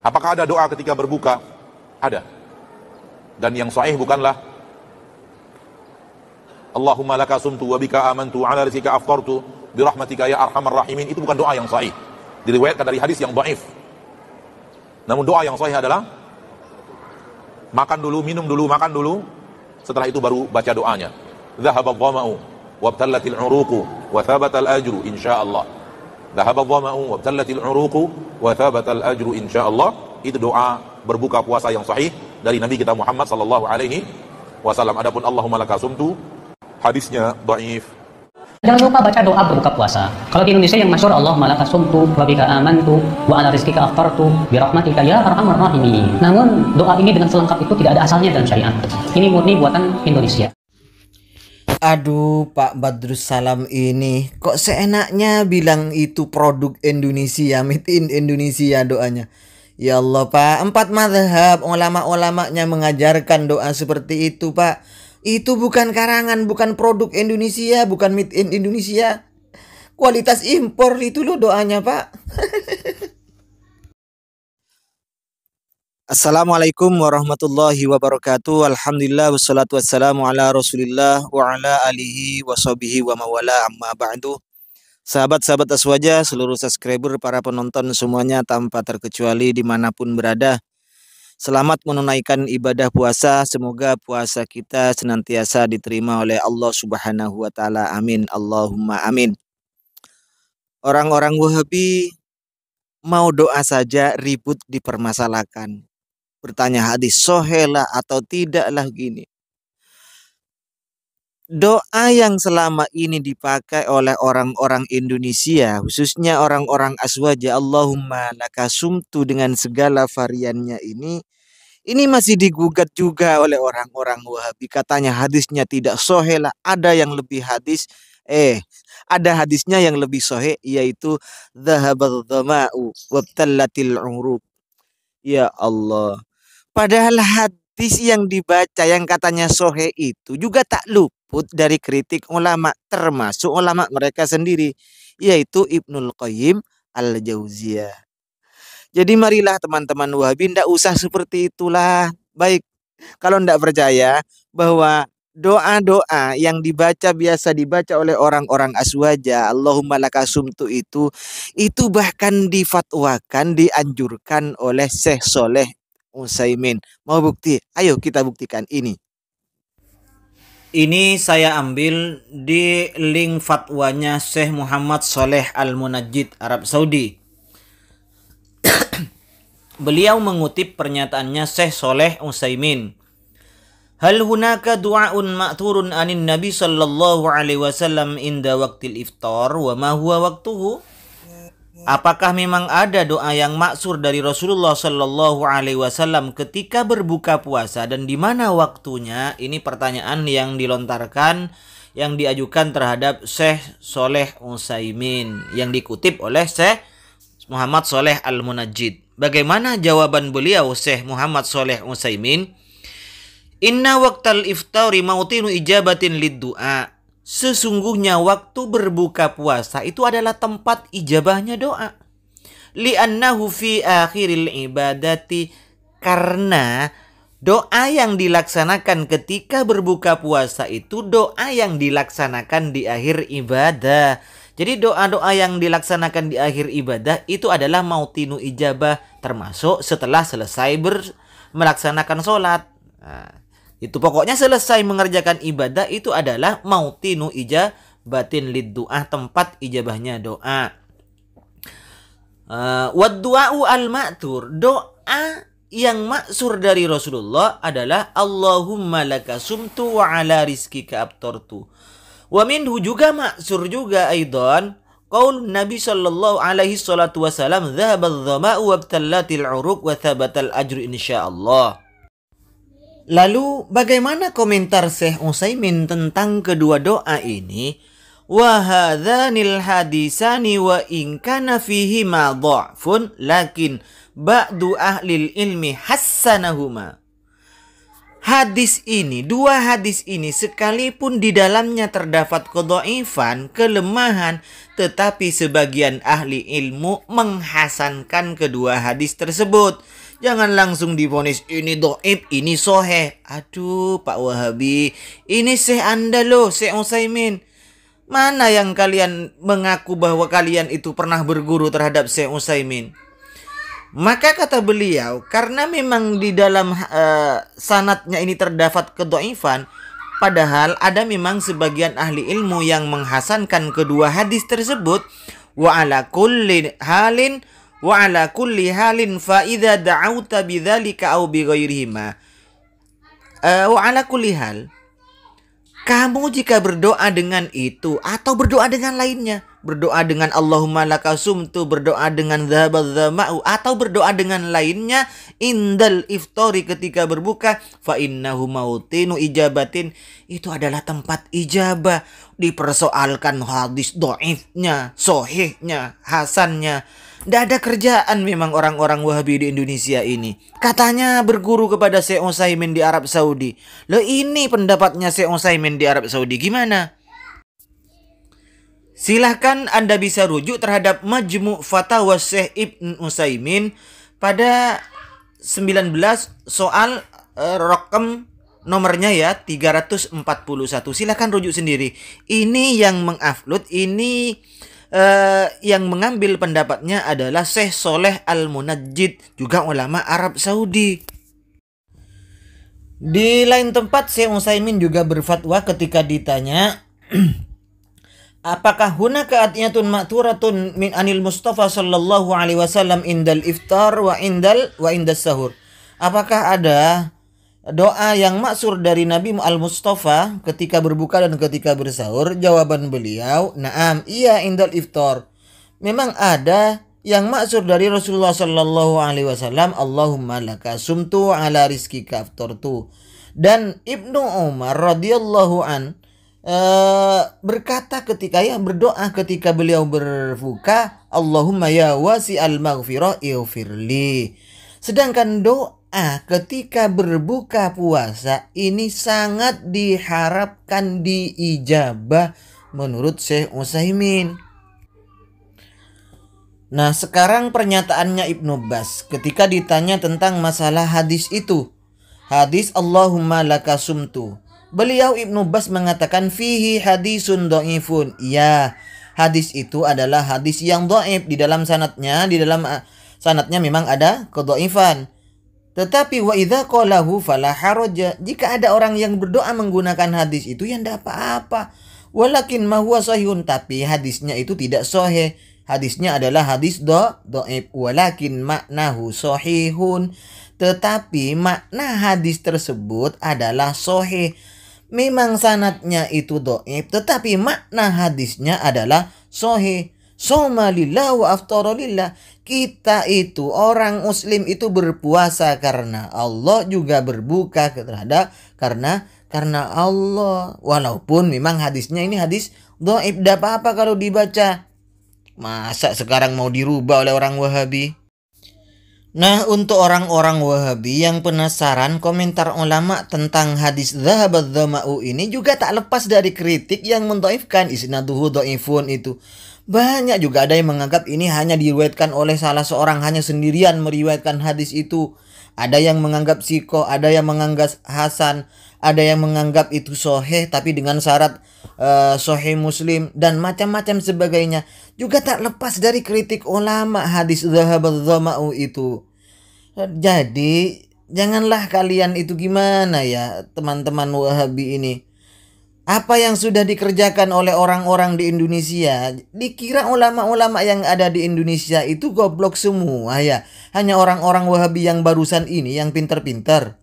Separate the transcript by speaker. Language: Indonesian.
Speaker 1: Apakah ada doa ketika berbuka? Ada. Dan yang sahih bukanlah Allahumma laka sumtu wa bika amantu ala rizqika aftartu bi rahmatika ya arhamar rahimin. Itu bukan doa yang sahih. Diriwayatkan dari hadis yang dhaif. Namun doa yang sahih adalah makan dulu, minum dulu, makan dulu. Setelah itu baru baca doanya. Dhahaba dhama'u wabtallatil uruqu wa thabatal ajru insyaallah. Dhahaba dhama'u wabtallatil uruqu wa thabatal ajru insyaallah. Itu doa berbuka puasa yang sahih dari Nabi kita Muhammad sallallahu alaihi wasallam. Adapun Allahumma laka sumtu, hadisnya dhaif.
Speaker 2: Jangan lupa baca doa berbuka puasa. Kalau di Indonesia yang masyhur Allahumma laka sumtu wa bika amantu wa ala rizqika aftartu bi rahmatika ya arhamar rahimin. Namun doa ini dengan selengkap itu tidak ada asalnya dalam syariat. Ini murni buatan Indonesia.
Speaker 3: Aduh, Pak Badrus Salam ini kok seenaknya bilang itu produk Indonesia, made in Indonesia doanya. Ya Allah, Pak, 4 mazhab ulama-ulamanya mengajarkan doa seperti itu, Pak. Itu bukan karangan, bukan produk Indonesia, bukan made in Indonesia. Kualitas impor itu loh doanya, Pak. Assalamualaikum warahmatullahi wabarakatuh. Alhamdulillah wassalatu wassalamu ala Rasulillah wa ala alihi wa sahbihi wa mawala amma ba'du. Sahabat-sahabat Aswaja, seluruh subscriber, para penonton semuanya tanpa terkecuali dimanapun berada, selamat menunaikan ibadah puasa. Semoga puasa kita senantiasa diterima oleh Allah Subhanahu wa taala. Amin. Allahumma amin. Orang-orang Wahabi mau doa saja ribut dipermasalahkan. Bertanya hadis sohelah atau tidaklah gini. Doa yang selama ini dipakai oleh orang-orang Indonesia, khususnya orang-orang Aswaja, Allahumma laka sumtu dengan segala variannya ini masih digugat juga oleh orang-orang Wahabi. Katanya hadisnya tidak sohelah, ada yang lebih hadis. Ada hadisnya yang lebih sahih, yaitu dhahabadh dhama'u wabtallatil uruq. Ya Allah. Padahal hadis yang dibaca yang katanya sahih itu juga tak luput dari kritik ulama, termasuk ulama mereka sendiri, yaitu Ibnul Qayyim Al-Jauziyah. Jadi marilah teman-teman Wahabi, ndak usah seperti itulah. Baik, kalau ndak percaya bahwa doa-doa yang biasa dibaca oleh orang-orang Aswaja, Allahumma laka sumtu itu bahkan difatwakan, dianjurkan oleh Syekh Shalih Utsaimin. Mau bukti? Ayo kita buktikan ini. Ini saya ambil di link fatwanya Syekh Muhammad Shalih Al-Munajjid, Arab Saudi. Beliau mengutip pernyataannya Syekh Shalih Utsaimin. Hal hunaka du'aun ma'thurun anin Nabi sallallahu alaihi wasallam inda waqtil iftar wa ma huwa waqtuhu? Apakah memang ada doa yang maksur dari Rasulullah sallallahu alaihi wasallam ketika berbuka puasa dan di mana waktunya? Ini pertanyaan yang dilontarkan, yang diajukan terhadap Syekh Shalih Utsaimin yang dikutip oleh Syekh Muhammad Shalih Al-Munajjid. Bagaimana jawaban beliau Syekh Muhammad Shalih Utsaimin? Inna waqtal iftari mautinu ijabatin lid-du'a. Sesungguhnya waktu berbuka puasa itu adalah tempat ijabahnya doa. Li'annahu fi akhiril ibadati, karena doa yang dilaksanakan ketika berbuka puasa itu doa yang dilaksanakan di akhir ibadah. Jadi doa-doa yang dilaksanakan di akhir ibadah itu adalah mautinu ijabah, termasuk setelah selesai melaksanakan sholat. Nah, itu pokoknya selesai mengerjakan ibadah itu adalah mautinu ijabatin lid-du'ah, tempat ijabahnya doa. Wad du'a'u al-ma'thur, doa yang maksur dari Rasulullah adalah Allahumma laka sumtu wa ala rizqika aftartu. Wa minhu juga maksur juga aidan qaul Nabi sallallahu alaihi salatu wasalam dhahabadh dhama'u wabtallatil uruq wa thabatal ajru insyaallah. Lalu bagaimana komentar Syekh Utsaimin tentang kedua doa ini? Wa hadzanil hadisani wa in kana fihi ma dha'fun lakin ba'du ahlil ilmi hassanahuma. dua hadis ini sekalipun di dalamnya terdapat kedhaifan, kelemahan, tetapi sebagian ahli ilmu menghasankan kedua hadis tersebut. Jangan langsung divonis ini dhaif, ini sahih. Aduh Pak Wahabi, ini Syekh Anda loh, Syekh Utsaimin. Mana yang kalian mengaku bahwa kalian itu pernah berguru terhadap Syekh Utsaimin? Maka kata beliau, karena memang di dalam sanadnya ini terdapat kedhaifan, padahal ada memang sebagian ahli ilmu yang menghasankan kedua hadis tersebut, wa ala kulli halin fa idza da'auta bidzalika aw bighairihima. Wa ala kulli hal, kamu jika berdoa dengan itu atau berdoa dengan lainnya, berdoa dengan Allahumma laka sumtu, berdoa dengan dzahabadz dzama'u, atau berdoa dengan lainnya indal iftari ketika berbuka, fa innahu mautinu ijabatin, itu adalah tempat ijabah. Dipersoalkan hadis dhaifnya, sahihnya, hasannya. Tidak ada kerjaan memang orang-orang Wahabi di Indonesia ini. Katanya berguru kepada Syekh Utsaimin di Arab Saudi. Loh, ini pendapatnya Syekh Utsaimin di Arab Saudi gimana? Silahkan Anda bisa rujuk terhadap Majmu' Fatawa Syekh Ibn Utsaimin pada 19 soal rokam nomornya ya 341. Silahkan rujuk sendiri. Ini yang mengupload, ini yang mengambil pendapatnya adalah Syekh Sholeh Al-Munajjid, juga ulama Arab Saudi. Di lain tempat Syekh Utsaimin juga berfatwa ketika ditanya apakah hunaka atiyatun ma'turatun min anil Mustafa sallallahu alaihi wasallam indal iftar wa indas sahur. Apakah ada doa yang maksur dari Nabi Al-Mustafa ketika berbuka dan ketika bersahur? Jawaban beliau, na'am, iya indal iftar. Memang ada yang maksur dari Rasulullah sallallahu alaihi wasallam, Allahumma laka sumtu ala rizkika aftartu. Dan Ibnu Umar radhiyallahu an berkata ketika berdoa ketika beliau berbuka, Allahumma ya wasi'al maghfirah ighfirli. Sedangkan doa ketika berbuka puasa ini sangat diharapkan diijabah menurut Syekh Utsaimin. Nah, sekarang pernyataannya Ibnu Bas ketika ditanya tentang masalah hadis itu. Hadis Allahumma laka sumtu. Beliau Ibnu Bas mengatakan fihi hadisun dhaifun. Ya, hadis itu adalah hadis yang dhaif. Di dalam sanadnya memang ada kedhaifan. Tetapi wa idza qalahu fala haraja, jika ada orang yang berdoa menggunakan hadis itu ya tidak apa-apa. Walakin ma huwa sahihun, tapi hadisnya itu tidak sahih. Hadisnya adalah hadis dhaif. Walakin maknahu sahihun, tetapi makna hadis tersebut adalah sahih. Memang sanadnya itu dhaif, tetapi makna hadisnya adalah sahih. Soma lillah wa aftara lillah. Kita itu orang muslim itu berpuasa karena Allah, juga berbuka karena Allah. Walaupun memang hadisnya ini hadis dhaif, tidak apa-apa kalau dibaca. Masa sekarang mau dirubah oleh orang Wahabi? Nah, untuk orang-orang Wahabi yang penasaran komentar ulama tentang hadis dzahabadz dzama'u ini juga tak lepas dari kritik yang mendhaifkan isnaduhu dhaifun itu. Banyak juga ada yang menganggap ini hanya diriwayatkan oleh salah seorang, hanya sendirian meriwayatkan hadis itu. Ada yang menganggap siko, ada yang menganggap hasan, ada yang menganggap itu sahih tapi dengan syarat sahih Muslim dan macam-macam sebagainya. Juga tak lepas dari kritik ulama hadis dzahabadz dzama'u itu. Jadi janganlah kalian itu gimana ya teman-teman Wahabi ini. Apa yang sudah dikerjakan oleh orang-orang di Indonesia, dikira ulama-ulama yang ada di Indonesia itu goblok semua ya. Hanya orang-orang Wahabi yang barusan ini yang pinter-pinter.